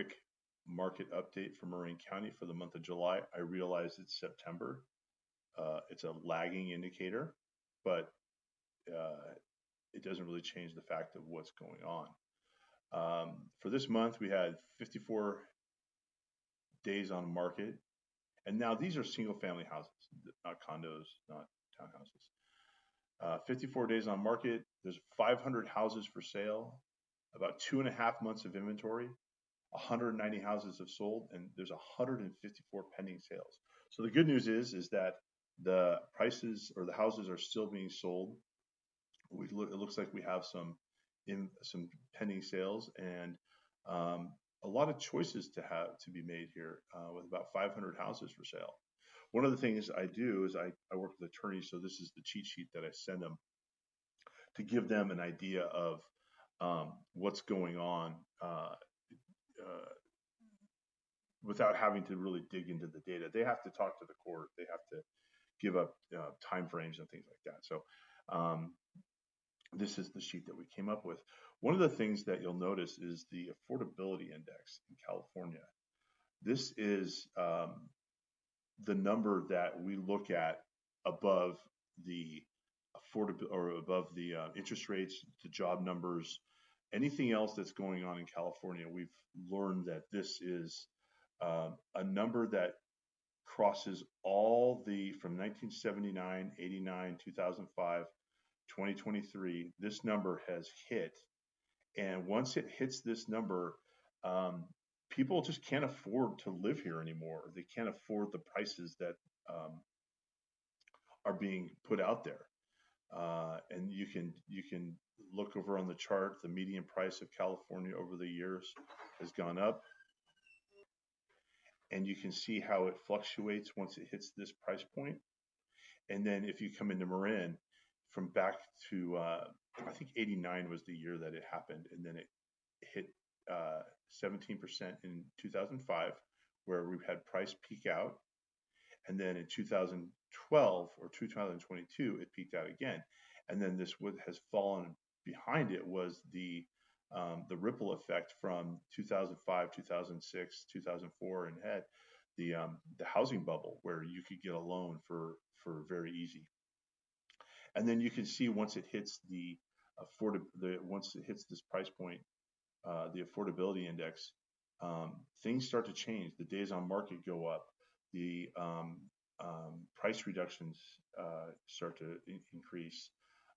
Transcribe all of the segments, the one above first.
quick market update for Marin County for the month of July. I realize it's September. It's a lagging indicator, but it doesn't really change the fact of what's going on. For this month, we had 54 days on market. And now these are single family houses, not condos, not townhouses. 54 days on market. There's 500 houses for sale, about 2.5 months of inventory, 190 houses have sold, and there's 154 pending sales. So the good news is that the prices or the houses are still being sold. It looks like we have some pending sales and a lot of choices to be made here with about 500 houses for sale. One of the things I do is I work with attorneys, so this is the cheat sheet that I send them to give them an idea of what's going on without having to really dig into the data. They have to talk to the court. They have to give up time frames and things like that. So this is the sheet that we came up with. One of the things that you'll notice is the affordability index in California. This is the number that we look at above the interest rates, the job numbers, anything else that's going on in California. We've learned that this is a number that crosses all from 1979, 89, 2005, 2023. This number has hit, and once it hits this number, people just can't afford to live here anymore. They can't afford the prices that are being put out there. And you can look over on the chart. The median price of California over the years has gone up, and you can see how it fluctuates once it hits this price point. And then if you come into Marin, from back to I think 89 was the year that it happened, and then it hit 17% in 2005, where we've had price peak out, and then in 2012 or 2022 it peaked out again, and then what has fallen behind it was the ripple effect from 2005, 2006, 2004, and had the housing bubble where you could get a loan for very easy. And then you can see once it hits once it hits this price point, the affordability index, things start to change. The days on market go up. The price reductions start to increase.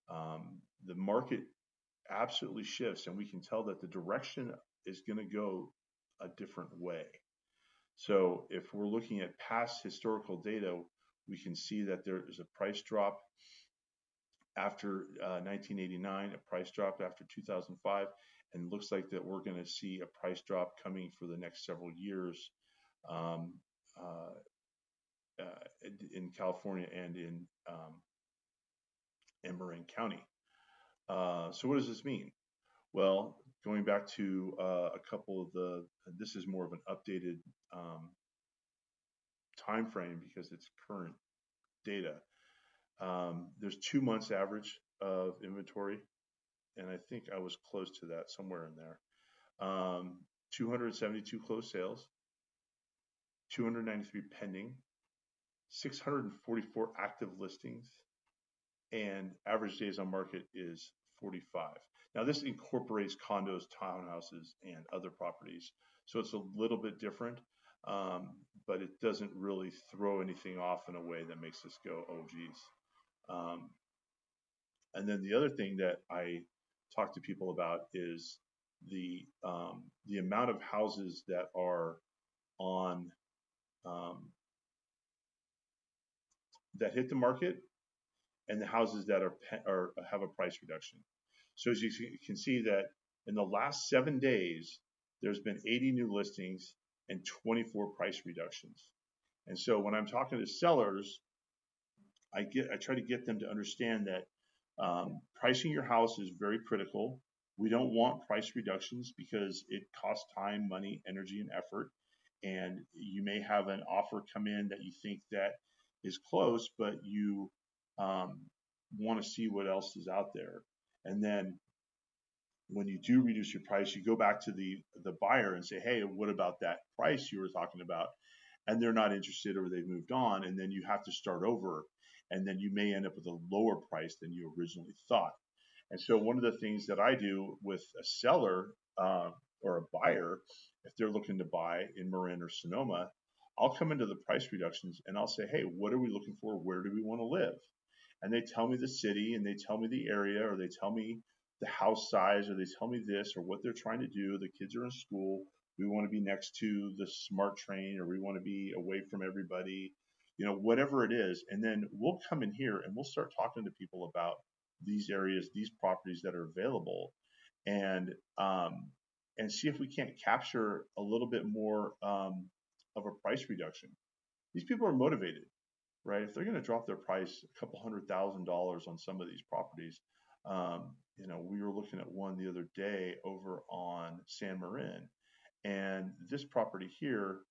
The market absolutely shifts, and we can tell that the direction is going to go a different way. So if we're looking at past historical data, we can see that there is a price drop after 1989, a price drop after 2005, and it looks like that we're going to see a price drop coming for the next several years in California and in Marin County. So what does this mean? Well, going back to a couple of this is more of an updated time frame because it's current data. There's 2 months average of inventory, and I think I was close to that, somewhere in there. 272 closed sales, 293 pending, 644 active listings, and average days on market is 45. Now this incorporates condos, townhouses, and other properties, so it's a little bit different, but it doesn't really throw anything off in a way that makes us go, oh geez. And then the other thing that I talk to people about is the amount of houses that are on that hit the market, and the houses that have a price reduction. So as you can see that in the last 7 days, there's been 80 new listings and 24 price reductions. And so when I'm talking to sellers, I try to get them to understand that pricing your house is very critical. We don't want price reductions because it costs time, money, energy, and effort. And you may have an offer come in that you think that is close, but you want to see what else is out there. And then when you do reduce your price, you go back to the buyer and say, hey, what about that price you were talking about? And they're not interested or they've moved on, and then you have to start over, and then you may end up with a lower price than you originally thought. And so one of the things that I do with a seller or a buyer, if they're looking to buy in Marin or Sonoma, I'll come into the price reductions and I'll say, hey, what are we looking for? Where do we want to live? And they tell me the city and they tell me the area, or they tell me the house size, or they tell me this or what they're trying to do. The kids are in school. We want to be next to the smart train, or we want to be away from everybody, whatever it is. And then we'll come in here and we'll start talking to people about these areas, these properties that are available, and see if we can't capture a little bit more of a price reduction. These people are motivated, right? If they're going to drop their price a couple $100,000 on some of these properties, we were looking at one the other day over on San Marin, and this property here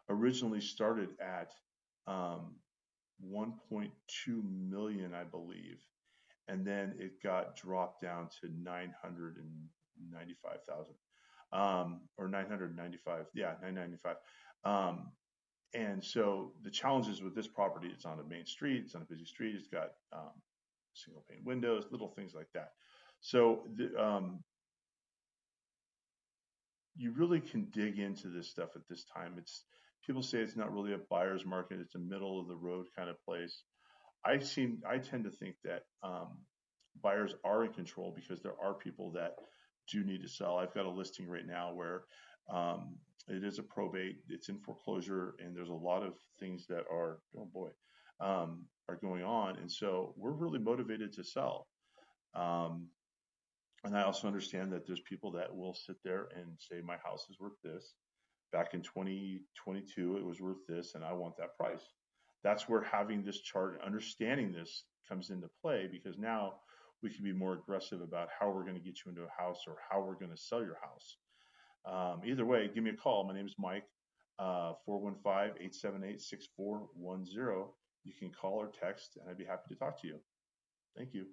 originally started at 1.2 million, I believe, and then it got dropped down to 995,000, or 995, yeah, 995. And so the challenges with this property, it's on a main street, it's on a busy street, it's got single pane windows, little things like that. So you really can dig into this stuff at this time. People say it's not really a buyer's market; it's a middle of the road kind of place. I tend to think that buyers are in control because there are people that do need to sell. I've got a listing right now where it is a probate, it's in foreclosure, and there's a lot of things that are, oh boy, are going on. And so we're really motivated to sell. And I also understand that there's people that will sit there and say, my house is worth this. Back in 2022, it was worth this, and I want that price. That's where having this chart, understanding this, comes into play, because now we can be more aggressive about how we're going to get you into a house or how we're going to sell your house. Either way, give me a call. My name is Mike, 415-878-6410. You can call or text, and I'd be happy to talk to you. Thank you.